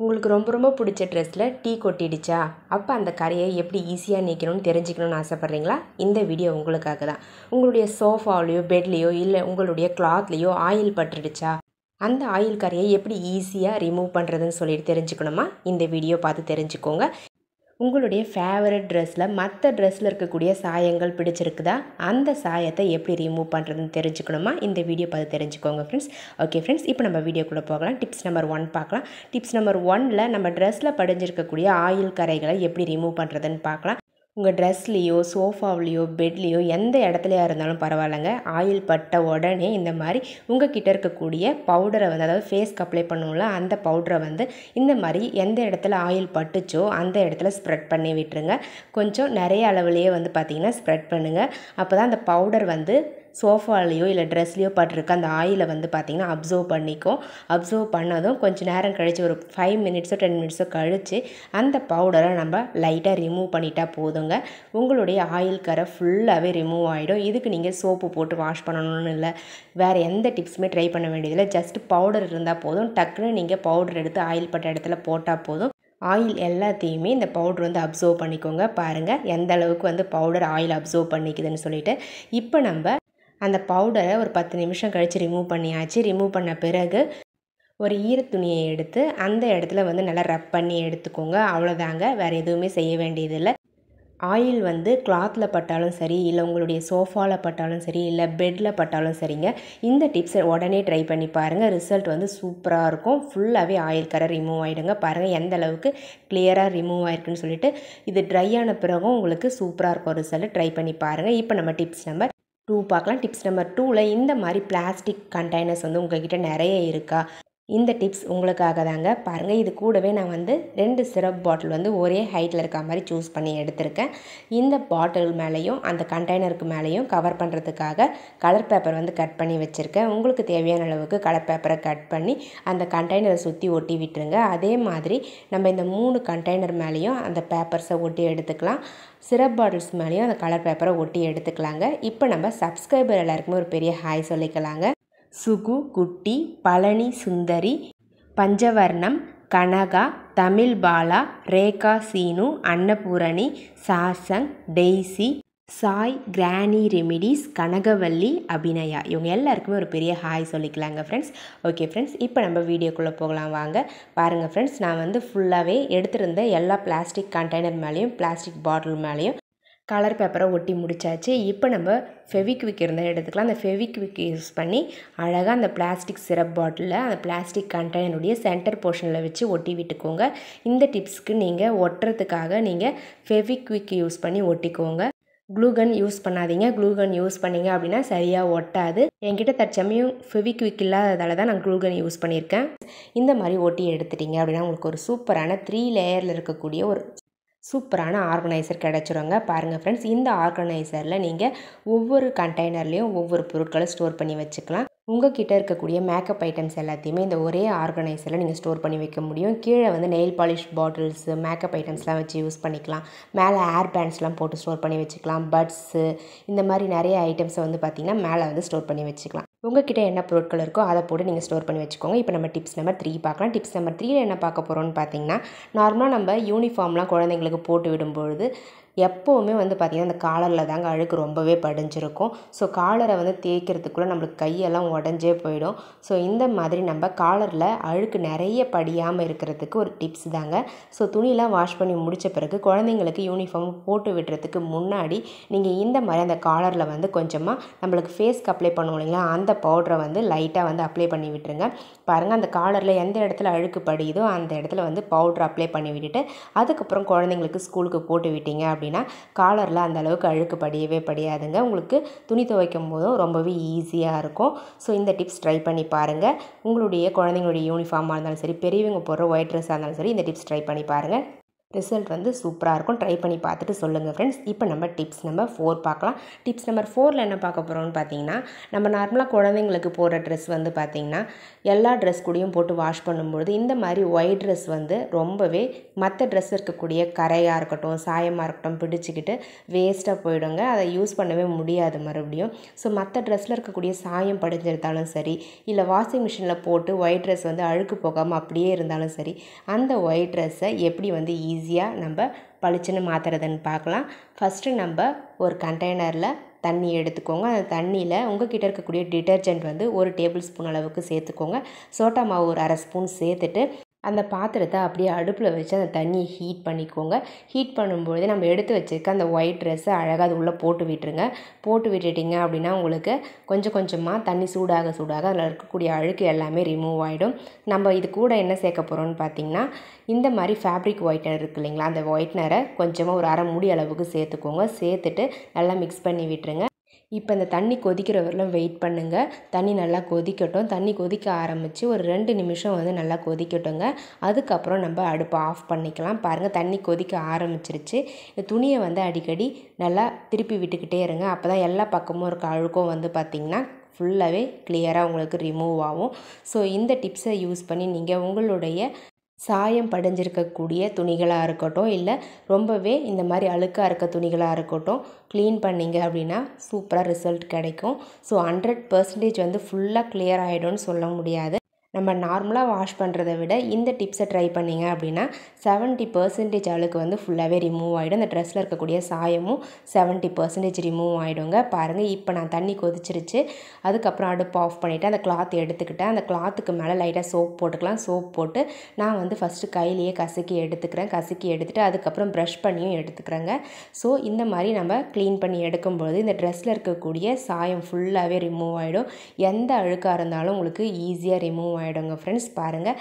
உங்களுக்கு ரொம்ப ரொம்ப பிடிச்ச ட்ரெஸ்ஸில் டீ கொட்டிடுச்சா? அப்போ அந்த கரையை எப்படி ஈஸியாக நீக்கணும்னு தெரிஞ்சுக்கணும்னு ஆசைப்பட்றீங்களா? இந்த வீடியோ உங்களுக்காக தான். உங்களுடைய சோஃபாவிலையோ பெட்லேயோ இல்லை உங்களுடைய கிளாத்லேயோ ஆயில் பட்டுடுச்சா? அந்த ஆயில் கரையை எப்படி ஈஸியாக ரிமூவ் பண்ணுறதுன்னு சொல்லிட்டு தெரிஞ்சுக்கணுமா? இந்த வீடியோ பார்த்து தெரிஞ்சுக்கோங்க. உங்களுடைய ஃபேவரட் ட்ரெஸ்ஸில் மற்ற ட்ரெஸ்ஸில் இருக்கக்கூடிய சாயங்கள் பிடிச்சிருக்குதா? அந்த சாயத்தை எப்படி ரிமூவ் பண்ணுறதுன்னு தெரிஞ்சுக்கணுமா? இந்த வீடியோ பார்த்து தெரிஞ்சுக்கோங்க ஃப்ரெண்ட்ஸ். ஓகே ஃப்ரெண்ட்ஸ், இப்போ நம்ம வீடியோக்குள்ளே போகலாம். டிப்ஸ் நம்பர் 1 பார்க்கலாம். டிப்ஸ் நம்பர் 1ல் நம்ம ட்ரெஸ்ஸில் படிஞ்சிருக்கக்கூடிய ஆயில் கரைகளை எப்படி ரிமூவ் பண்ணுறதுன்னு பார்க்கலாம். உங்கள் ட்ரெஸ்லேயோ சோஃபாவிலையோ பெட்லேயோ எந்த இடத்துலையா இருந்தாலும் பரவாயில்லைங்க. ஆயில் பட்ட உடனே இந்த மாதிரி உங்கள் கிட்டே இருக்கக்கூடிய பவுடரை வந்து, அதாவது ஃபேஸ்க்கு அப்ளை பண்ணுவோம்ல, அந்த பவுடரை வந்து இந்த மாதிரி எந்த இடத்துல ஆயில் பட்டுச்சோ அந்த இடத்துல ஸ்ப்ரெட் பண்ணி விட்டுருங்க. கொஞ்சம் நிறைய அளவுலேயே வந்து பார்த்திங்கன்னா ஸ்ப்ரெட் பண்ணுங்கள். அப்போ தான் அந்த பவுடர் வந்து சோஃபாலேயோ இல்லை ட்ரெஸ்லேயோ பட்டிருக்க அந்த ஆயிலை வந்து பார்த்திங்கன்னா அப்சர்வ் பண்ணிக்கும். அப்சர்வ் பண்ணதும் கொஞ்சம் நேரம் கழித்து ஒரு 5 மினிட்ஸோ 10 மினிட்ஸோ கழித்து அந்த பவுடரை நம்ம லைட்டாக ரிமூவ் பண்ணிட்டா போதுங்க. உங்களுடைய ஆயில் கரை ஃபுல்லாகவே ரிமூவ் ஆகிடும். இதுக்கு நீங்கள் சோப்பு போட்டு வாஷ் பண்ணணும்னு இல்லை, வேறு எந்த டிப்ஸுமே ட்ரை பண்ண வேண்டியதில்லை. ஜஸ்ட் பவுடர் இருந்தால் போதும். டக்குன்னு நீங்கள் பவுடர் எடுத்து ஆயில் பட்ட இடத்துல போட்டால் போதும். ஆயில் எல்லாத்தையுமே இந்த பவுடர் வந்து அப்சர்வ் பண்ணிக்கோங்க. பாருங்கள் எந்த அளவுக்கு வந்து பவுடர் ஆயில் அப்சர்வ் பண்ணிக்குதுன்னு சொல்லிட்டு. இப்போ நம்ம அந்த பவுடரை ஒரு 10 நிமிஷம் கழித்து ரிமூவ் பண்ணியாச்சு. ரிமூவ் பண்ண பிறகு ஒரு ஈரத்துணியை எடுத்து அந்த இடத்துல வந்து நல்லா ரப் பண்ணி எடுத்துக்கோங்க. அவ்வளோதாங்க, வேறு எதுவுமே செய்ய வேண்டியதில்லை. ஆயில் வந்து கிளாத்தில் பட்டாலும் சரி, இல்லை உங்களுடைய சோஃபாவில் பட்டாலும் சரி, இல்லை பெட்டில் பட்டாலும் சரிங்க, இந்த டிப்ஸை உடனே ட்ரை பண்ணி பாருங்கள். ரிசல்ட் வந்து சூப்பராக இருக்கும். ஃபுல்லாகவே ஆயில் கரை ரிமூவ் ஆகிடுங்க. பாருங்கள் எந்த அளவுக்கு கிளியராக ரிமூவ் ஆகிருக்குன்னு சொல்லிட்டு. இது ட்ரை ஆன பிறகும் உங்களுக்கு சூப்பராக இருக்கும் ரிசல்ட். ட்ரை பண்ணி பாருங்கள். இப்போ நம்ம டிப்ஸ் நம்பர் 2 பார்க்கலாம். டிப்ஸ் நம்பர் 2ல் இந்த மாதிரி பிளாஸ்டிக் கண்டெய்னர்ஸ் வந்து உங்கள்கிட்ட நிறைய இருக்கா? இந்த டிப்ஸ் உங்களுக்காக தாங்க. பாருங்கள், இது கூடவே நான் வந்து 2 சிரப் பாட்டில் வந்து ஒரே ஹைட்டில் இருக்க மாதிரி சூஸ் பண்ணி எடுத்திருக்கேன். இந்த பாட்டில் மேலேயும் அந்த கண்டெய்னருக்கு மேலேயும் கவர் பண்ணுறதுக்காக கலர் பேப்பர் வந்து கட் பண்ணி வச்சுருக்கேன். உங்களுக்கு தேவையான அளவுக்கு கலர் பேப்பரை கட் பண்ணி அந்த கண்டெய்னரை சுற்றி ஒட்டி விட்டுருங்க. அதே மாதிரி நம்ம இந்த 3 கண்டெய்னர் மேலேயும் அந்த பேப்பர்ஸை ஒட்டி எடுத்துக்கலாம். சிரப் பாட்டில்ஸ் மேலேயும் அந்த கலர் பேப்பரை ஒட்டி எடுத்துக்கலாங்க. இப்போ நம்ம சப்ஸ்கிரைபர் எல்லாருக்குமே ஒரு பெரிய ஹாய் சொல்லிக்கலாங்க. Sugu, Kutty, Palani Sundari, Panchavarnam, Kanaga, Tamil Bala, Rekha Seenu, Annapoorani, Sasang, Daisy, Sai, granny remedies, Kanagavalli, Abhinaya, இவங்க எல்லாருக்குமே ஒரு பெரிய ஹாய் சொல்லிக்கலாங்க ஃப்ரெண்ட்ஸ். ஓகே ஃப்ரெண்ட்ஸ், இப்போ நம்ம வீடியோக்குள்ளே போகலாம் வாங்க. பாருங்கள் ஃப்ரெண்ட்ஸ், நான் வந்து ஃபுல்லாகவே எடுத்திருந்த எல்லா பிளாஸ்டிக் கண்டெய்னர் மேலேயும் பிளாஸ்டிக் பாட்டில் மேலேயும் கலர் பேப்பரை ஒட்டி முடிச்சாச்சு. இப்போ நம்ம ஃபெவிக்விக் இருந்தால் எடுத்துக்கலாம். அந்த ஃபெவிக்விக் யூஸ் பண்ணி அழகாக அந்த பிளாஸ்டிக் சிரப் பாட்டிலில் அந்த பிளாஸ்டிக் கண்டெய்னருடைய சென்டர் போர்ஷனில் வச்சு ஒட்டி விட்டுக்கோங்க. இந்த டிப்ஸ்க்கு நீங்கள் ஒட்டுறதுக்காக நீங்கள் ஃபெவிக்விக் யூஸ் பண்ணி ஒட்டிக்கோங்க. க்ளூகன் யூஸ் பண்ணாதீங்க. க்ளூகன் யூஸ் பண்ணிங்க அப்படின்னா சரியாக ஒட்டாது. என்கிட்ட தற்சமயம் ஃபெவிக்விக் இல்லாததால் தான் நான் க்ளூகன் யூஸ் பண்ணியிருக்கேன். இந்த மாதிரி ஒட்டி எடுத்துட்டிங்க அப்படின்னா உங்களுக்கு ஒரு சூப்பரான 3 லேயரில் இருக்கக்கூடிய ஒரு சூப்பரான ஆர்கனைசர் கிடச்சிருங்க. பாருங்கள் ஃப்ரெண்ட்ஸ், இந்த ஆர்கனைசரில் நீங்கள் ஒவ்வொரு கண்டெய்னர்லேயும் ஒவ்வொரு பொருட்களை ஸ்டோர் பண்ணி வச்சுக்கலாம். உங்கள் கிட்டே இருக்கக்கூடிய மேக்கப் ஐட்டம்ஸ் எல்லாத்தையுமே இந்த ஒரே ஆர்கனைசரில் நீங்கள் ஸ்டோர் பண்ணி வைக்க முடியும். கீழே வந்து நெயில் பாலிஷ் பாட்டில்ஸு, மேக்கப் ஐட்டம்ஸ்லாம் வச்சு யூஸ் பண்ணிக்கலாம். மேலே ஏர் பேண்ட்ஸ்லாம் போட்டு ஸ்டோர் பண்ணி வச்சுக்கலாம். பட்ஸு, இந்த மாதிரி நிறைய ஐட்டம்ஸை வந்து பார்த்திங்கன்னா மேலே வந்து ஸ்டோர் பண்ணி வச்சுக்கலாம். உங்கள்கிட்ட என்ன பொருட்கள் இருக்கோ அதை போட்டு நீங்கள் ஸ்டோர் பண்ணி வச்சுக்கோங்க. இப்போ நம்ம டிப்ஸ் நம்பர் 3 பார்க்கலாம். டிப்ஸ் நம்பர் 3ல் என்ன பார்க்க போகிறோம்னு பார்த்தீங்கன்னா, நார்மலாக நம்ம யூனிஃபார்ம்லாம் குழந்தைங்களுக்கு போட்டு விடும்பொழுது எப்போவுமே வந்து பார்த்திங்கன்னா அந்த காலரில் தாங்க அழுக்கு ரொம்பவே படிஞ்சிருக்கும். ஸோ காலரை வந்து தேய்க்கிறதுக்குள்ளே நம்மளுக்கு கையெல்லாம் உடஞ்சே போயிடும். ஸோ இந்த மாதிரி நம்ம காலரில் அழுக்கு நிறைய படியாமல் இருக்கிறதுக்கு ஒரு டிப்ஸ் தாங்க. ஸோ துணியெலாம் வாஷ் பண்ணி முடித்த பிறகு குழந்தைங்களுக்கு யூனிஃபார்ம் போட்டு விடுறதுக்கு முன்னாடி நீங்கள் இந்த மாதிரி அந்த காலரில் வந்து கொஞ்சமாக நம்மளுக்கு ஃபேஸ்க்கு அப்ளை பண்ணுவோம் இல்லைங்களா, அந்த பவுடரை வந்து லைட்டாக வந்து அப்ளை பண்ணி விட்டுருங்க. பாருங்கள், அந்த காலரில் எந்த இடத்துல அழுக்கு படியுதோ அந்த இடத்துல வந்து பவுடர் அப்ளை பண்ணி விட்டுட்டு அதுக்கப்புறம் குழந்தைங்களுக்கு ஸ்கூலுக்கு போட்டு விட்டீங்க அப்படின்னா காலரில் அந்த அளவுக்கு அழுக்கு படியவே படியாதுங்க. உங்களுக்கு துணி துவைக்கும் போதும் ரொம்பவே ஈஸியாக இருக்கும். ஸோ இந்த டிப்ஸ் ட்ரை பண்ணி பாருங்கள். உங்களுடைய குழந்தைங்களுடைய யூனிஃபார்மாக இருந்தாலும் சரி, பெரியவங்க போடுற ஒயிட் ட்ரெஸ்ஸாக இருந்தாலும் சரி, இந்த டிப்ஸ் ட்ரை பண்ணி பாருங்கள். ரிசல்ட் வந்து சூப்பராக இருக்கும். ட்ரை பண்ணி பார்த்துட்டு சொல்லுங்கள் ஃப்ரெண்ட்ஸ். இப்போ நம்ம டிப்ஸ் நம்பர் 4 பார்க்கலாம். டிப்ஸ் நம்பர் 4ல் என்ன பார்க்க போகிறோம்னு பார்த்தீங்கன்னா, நம்ம நார்மலாக குழந்தைங்களுக்கு போடுற ட்ரெஸ் வந்து பார்த்திங்கன்னா எல்லா ட்ரெஸ் கூடயும் போட்டு வாஷ் பண்ணும்பொழுது இந்த மாதிரி ஒயிட் ட்ரெஸ் வந்து ரொம்பவே மற்ற ட்ரெஸ் இருக்கக்கூடிய கரையாக இருக்கட்டும், சாயமாக இருக்கட்டும் பிடிச்சிக்கிட்டு வேஸ்ட்டாக போயிடுங்க. அதை யூஸ் பண்ணவே முடியாது மறுபடியும். ஸோ மற்ற ட்ரெஸ்ஸில் இருக்கக்கூடிய சாயம் படிஞ்சிருந்தாலும் சரி, இல்லை வாஷிங் மிஷினில் போட்டு ஒயிட் ட்ரெஸ் வந்து அழுக்கு போகாமல் அப்படியே இருந்தாலும் சரி, அந்த ஒயிட் ட்ரெஸ்ஸை எப்படி வந்து ஈஸியாக நம்ம பளிச்சுன்னு மாற்றுறதுன்னு பார்க்கலாம். ஃபஸ்ட்டு நம்ம ஒரு கண்டெய்னரில் தண்ணி எடுத்துக்கோங்க. அந்த தண்ணியில் உங்கள்கிட்ட இருக்கக்கூடிய டிட்டர்ஜென்ட் வந்து 1 டேபிள் ஸ்பூன் அளவுக்கு சேர்த்துக்கோங்க. சோட்டா மாவு ஒரு 1/2 ஸ்பூன் சேர்த்துட்டு அந்த பாத்திரத்தை அப்படியே அடுப்பில் வச்சு அந்த தண்ணியை ஹீட் பண்ணிக்கோங்க. ஹீட் பண்ணும்பொழுது நம்ம எடுத்து வச்சுருக்க அந்த ஒயிட் ட்ரெஸ்ஸை அழகாக அது உள்ளே போட்டு விட்டுருங்க. போட்டு விட்டுட்டிங்க அப்படின்னா உங்களுக்கு கொஞ்சம் கொஞ்சமாக தண்ணி சூடாக சூடாக அதில் இருக்கக்கூடிய அழுக்கு எல்லாமே ரிமூவ் ஆகிடும். நம்ம இது கூட என்ன சேர்க்க போகிறோம்னு பார்த்திங்கன்னா, இந்த மாதிரி ஃபேப்ரிக் ஒயிட்னர் இருக்குது இல்லைங்களா, அந்த ஒயிட்னரை கொஞ்சமாக ஒரு 1/2 மூடி அளவுக்கு சேர்த்துக்கோங்க. சேர்த்துட்டு நல்லா மிக்ஸ் பண்ணி விட்டுருங்க. இப்போ இந்த தண்ணி கொதிக்கிற வரலும் வெயிட் பண்ணுங்கள். தண்ணி நல்லா கொதிக்கட்டும். தண்ணி கொதிக்க ஆரம்பித்து ஒரு 2 நிமிஷம் வந்து நல்லா கொதிக்கட்டுங்க. அதுக்கப்புறம் நம்ம அடுப்பை ஆஃப் பண்ணிக்கலாம். பாருங்கள், தண்ணி கொதிக்க ஆரம்பிச்சிருச்சு. இந்த துணியை வந்து அடிக்கடி நல்லா திருப்பி விட்டுக்கிட்டே இருங்க. அப்போ தான் எல்லா பக்கமும் இருக்க அழுக்கும் வந்து பார்த்திங்கன்னா ஃபுல்லாகவே கிளியராக உங்களுக்கு ரிமூவ் ஆகும். ஸோ இந்த டிப்ஸை யூஸ் பண்ணி நீங்கள் உங்களுடைய சாயம் படிஞ்சிருக்கக்கூடிய துணிகளாக இருக்கட்டும், இல்லை ரொம்பவே இந்த மாதிரி அழுக்காக இருக்க துணிகளாக இருக்கட்டும், க்ளீன் பண்ணிங்க அப்படின்னா சூப்பராக ரிசல்ட் கிடைக்கும். ஸோ 100% வந்து ஃபுல்லாக கிளியர் ஆகிடும்னு சொல்ல முடியாது. நம்ம நார்மலாக வாஷ் பண்ணுறதை விட இந்த டிப்ஸை ட்ரை பண்ணிங்க அப்படின்னா 70% அழுக்கு வந்து ஃபுல்லாகவே ரிமூவ் ஆகிடும். அந்த ட்ரெஸ்ஸில் இருக்கக்கூடிய சாயமும் 70% ரிமூவ் ஆகிடுங்க. பாருங்கள், இப்போ நான் தண்ணி கொதிச்சிருச்சு. அதுக்கப்புறம் அடுப்பு ஆஃப் பண்ணிவிட்டு அந்த கிளாத் எடுத்துக்கிட்டேன். அந்த கிளாத்துக்கு மேலே லைட்டாக சோப் போட்டுக்கலாம். சோப் போட்டு நான் வந்து ஃபஸ்ட்டு கையிலேயே கசக்கி எடுத்துக்கிறேன். கசக்கி எடுத்துகிட்டு அதுக்கப்புறம் ப்ரஷ் பண்ணியும் எடுத்துக்கிறேங்க. ஸோ இந்த மாதிரி நம்ம க்ளீன் பண்ணி எடுக்கும்போது இந்த ட்ரெஸ்ஸில் இருக்கக்கூடிய சாயம் ஃபுல்லாகவே ரிமூவ் ஆகிடும். எந்த அழுக்காக இருந்தாலும் உங்களுக்கு ஈஸியாக ரிமூவ் ஆகிடுங்க ஃப்ரெண்ட்ஸ். பாருங்கள்,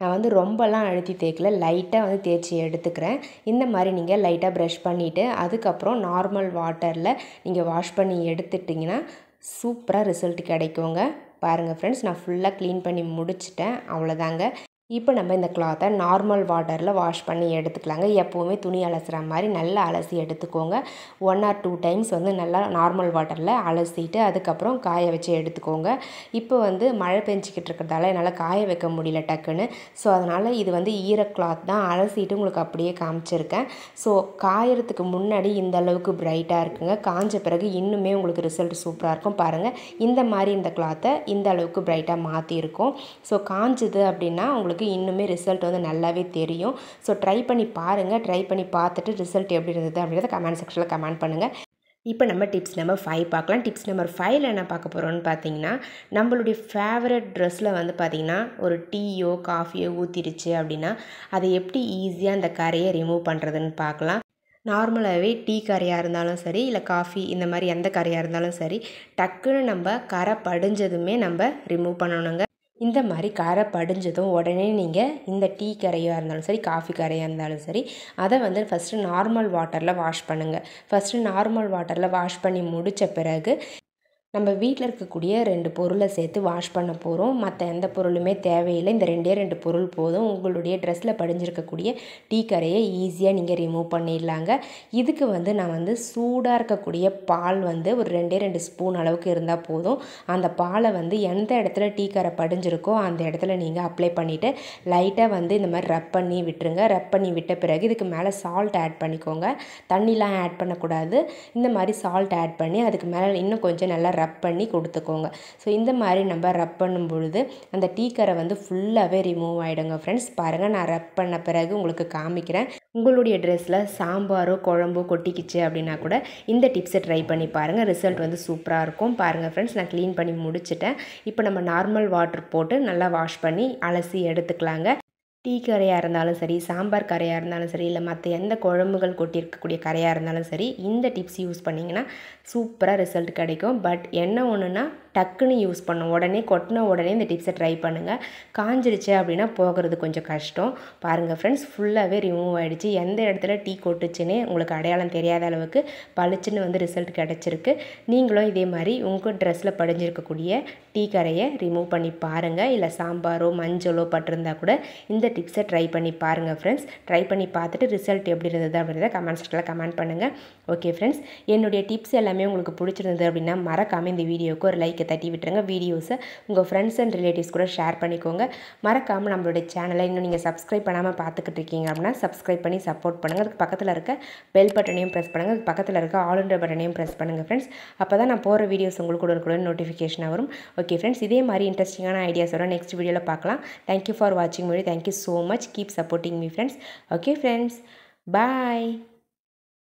நான் வந்து ரொம்பலாம் அழுத்தி தேய்க்கல, லைட்டாக வந்து தேய்ச்சி எடுத்துக்கிறேன். இந்த மாதிரி நீங்கள் லைட்டாக ப்ரஷ் பண்ணிவிட்டு அதுக்கப்புறம் நார்மல் வாட்டரில் நீங்கள் வாஷ் பண்ணி எடுத்துட்டிங்கன்னா சூப்பராக ரிசல்ட் கிடைக்குங்க. பாருங்கள் ஃப்ரெண்ட்ஸ், நான் ஃபுல்லாக க்ளீன் பண்ணி முடிச்சிட்டேன். அவ்வளோதாங்க. இப்போ நம்ம இந்த கிளாத்தை நார்மல் வாட்டரில் வாஷ் பண்ணி எடுத்துக்கலாங்க. எப்போவுமே துணி அலசுகிற மாதிரி நல்லா அலசி எடுத்துக்கோங்க. 1 or 2 டைம்ஸ் வந்து நல்லா நார்மல் வாட்டரில் அலசிட்டு அதுக்கப்புறம் காய வச்சு எடுத்துக்கோங்க. இப்போ வந்து மழை பெஞ்சிக்கிட்டு இருக்கிறதால என்னால் காய வைக்க முடியல டக்குன்னு. ஸோ அதனால் இது வந்து ஈர கிளாத் தான், அலசிட்டு உங்களுக்கு அப்படியே காமிச்சிருக்கேன். ஸோ காயறதுக்கு முன்னாடி இந்த அளவுக்கு பிரைட்டாக இருக்குங்க. காஞ்ச பிறகு இன்னுமே உங்களுக்கு ரிசல்ட் சூப்பராக இருக்கும். பாருங்கள், இந்த மாதிரி இந்த கிளாத்தை இந்த அளவுக்கு பிரைட்டாக மாற்றிருக்கோம். ஸோ காஞ்சுது அப்படின்னா உங்களுக்கு இன்னுமே ரிசல்ட் வந்து நல்லாவே தெரியும். ஸோ ட்ரை பண்ணி பாருங்கள். ட்ரை பண்ணி பார்த்துட்டு ரிசல்ட் எப்படி இருந்தது அப்படின்றத கமெண்ட் செக்ஷனில் கமெண்ட் பண்ணுங்கள். இப்போ நம்ம டிப்ஸ் நம்பர் 5 பார்க்கலாம். டிப்ஸ் நம்பர் 5ல் என்ன பார்க்க போகிறோம்னு பார்த்தீங்கன்னா, நம்மளுடைய ஃபேவரட் ட்ரெஸ்ஸில் வந்து பார்த்திங்கன்னா ஒரு டீயோ காஃபியோ ஊற்றிடுச்சு அப்படின்னா அதை எப்படி ஈஸியாக அந்த கரையை ரிமூவ் பண்ணுறதுன்னு பார்க்கலாம். நார்மலாகவே டீ கரையாக இருந்தாலும் சரி, இல்லை காஃபி இந்த மாதிரி எந்த கரையாக இருந்தாலும் சரி, டக்குன்னு நம்ம கரை படிஞ்சதுமே நம்ம ரிமூவ் பண்ணணுங்க. இந்த மாதிரி கரை படிஞ்சதும் உடனே நீங்கள் இந்த டீ கரையாக இருந்தாலும் சரி, காஃபி கரையாக இருந்தாலும் சரி, அதை வந்து ஃபஸ்ட்டு நார்மல் வாட்டரில் வாஷ் பண்ணுங்கள். ஃபஸ்ட்டு நார்மல் வாட்டரில் வாஷ் பண்ணி முடித்த பிறகு நம்ம வீட்டில் இருக்கக்கூடிய 2 பொருளை சேர்த்து வாஷ் பண்ண போகிறோம். மற்ற எந்த பொருளுமே தேவையில்லை. இந்த 2 பொருள் போதும். உங்களுடைய ட்ரெஸ்ஸில் படிஞ்சிருக்கக்கூடிய டீ கரையை ஈஸியாக நீங்கள் ரிமூவ் பண்ணிடலாங்க. இதுக்கு வந்து நான் வந்து சூடாக இருக்கக்கூடிய பால் வந்து ஒரு 2 ஸ்பூன் அளவுக்கு இருந்தால் போதும். அந்த பாலை வந்து எந்த இடத்துல டீ கரை படிஞ்சிருக்கோ அந்த இடத்துல நீங்கள் அப்ளை பண்ணிவிட்டு லைட்டாக வந்து இந்த மாதிரி ரப் பண்ணி விட்டுருங்க. ரப் பண்ணி விட்ட பிறகு இதுக்கு மேலே சால்ட் ஆட் பண்ணிக்கோங்க. தண்ணிலாம் ஆட் பண்ணக்கூடாது. இந்த மாதிரி சால்ட் ஆட் பண்ணி அதுக்கு மேலே இன்னும் கொஞ்சம் நல்லா ரப் பண்ணி கொடுத்துக்கோங்க. ஸோ இந்த மாதிரி நம்ம ரப் பண்ணும் பொழுது அந்த டீ கரை வந்து ஃபுல்லாகவே ரிமூவ் ஆகிடுங்க ஃப்ரெண்ட்ஸ். பாருங்கள், நான் ரப் பண்ண பிறகு உங்களுக்கு காமிக்கிறேன். உங்களுடைய ட்ரெஸ்ஸில் சாம்பாரோ குழம்போ கொட்டிக்கிச்சு அப்படின்னா கூட இந்த டிப்ஸை ட்ரை பண்ணி பாருங்கள். ரிசல்ட் வந்து சூப்பராக இருக்கும். பாருங்கள் ஃப்ரெண்ட்ஸ், நான் க்ளீன் பண்ணி முடிச்சிட்டேன். இப்போ நம்ம நார்மல் வாட்டர் போட்டு நல்லா வாஷ் பண்ணி அலசி எடுத்துக்கலாங்க. டீ கரையாக இருந்தாலும் சரி, சாம்பார் கரையாக இருந்தாலும் சரி, இல்லை மற்ற எந்த குழம்புகள் கொட்டியிருக்கக்கூடிய கரையாக இருந்தாலும் சரி, இந்த டிப்ஸ் யூஸ் பண்ணிங்கன்னா சூப்பராக ரிசல்ட் கிடைக்கும். பட் என்ன ஒன்றுனா டக்குன்னு யூஸ் பண்ணும். உடனே கொட்டின உடனே இந்த டிப்ஸை ட்ரை பண்ணுங்கள். காஞ்சிடுச்சு அப்படின்னா போகிறது கொஞ்சம் கஷ்டம். பாருங்கள் ஃப்ரெண்ட்ஸ், ஃபுல்லாகவே ரிமூவ் ஆகிடுச்சு. எந்த இடத்துல டீ கொட்டுச்சுன்னே உங்களுக்கு அடையாளம் தெரியாத அளவுக்கு பளிச்சுன்னு வந்து ரிசல்ட் கிடச்சிருக்கு. நீங்களும் இதே மாதிரி உங்கள் ட்ரெஸ்ஸில் படிஞ்சிருக்கக்கூடிய டீ கரையை ரிமூவ் பண்ணி பாருங்கள். இல்லை சாம்பாரோ மஞ்சளோ பட்டிருந்தா கூட இந்த டிப்ஸை ட்ரை பண்ணி பாருங்கள் ஃப்ரெண்ட்ஸ். ட்ரை பண்ணி பார்த்துட்டு ரிசல்ட் எப்படி இருந்தது அப்படின்றத கமெண்ட் செக்ஷனில் கமெண்ட் பண்ணுங்கள். ஓகே ஃப்ரெண்ட்ஸ், என்னுடைய டிப்ஸ் எல்லாமே உங்களுக்கு பிடிச்சிருந்தது அப்படின்னா மறக்காமல் இந்த வீடியோவுக்கு ஒரு லைக்கை தட்டி விட்டுருங்க. வீடியோஸை உங்கள் ஃப்ரெண்ட்ஸ் அண்ட் ரிலேட்டிவ்ஸ் கூட ஷேர் பண்ணிக்கோங்க. மறக்காமல் நம்மளுடைய சேனலை இன்னும் நீங்கள் சப்ஸ்கிரைப் பண்ணாமல் பார்த்துக்கிட்டு இருக்கீங்க அப்படின்னா சப்ஸ்கிரைப் பண்ணி சப்போர்ட் பண்ணுங்கள். அதுக்கு பக்கத்தில் இருக்க பெல் பட்டனையும் ப்ரெஸ் பண்ணுங்கள். அதுக்கு பக்கத்தில் இருக்க ஆல்ன்ற பட்டனையும் ப்ரெஸ் பண்ணுங்கள் ஃப்ரெண்ட்ஸ். அப்போ தான் நான் போகிற வீடியோஸ் உங்களுக்கு கூட நோட்டிஃபிகேஷனாக வரும். ஓகே ஃப்ரெண்ட்ஸ், இதே மாதிரி இன்ட்ரெஸ்டிங்கான ஐடியாஸோட நெக்ஸ்ட் வீடியோவில் பார்க்கலாம். தேங்க்யூ ஃபார் வாட்சிங் video. Thank you so much. Keep supporting me friends. Okay friends, பாய்.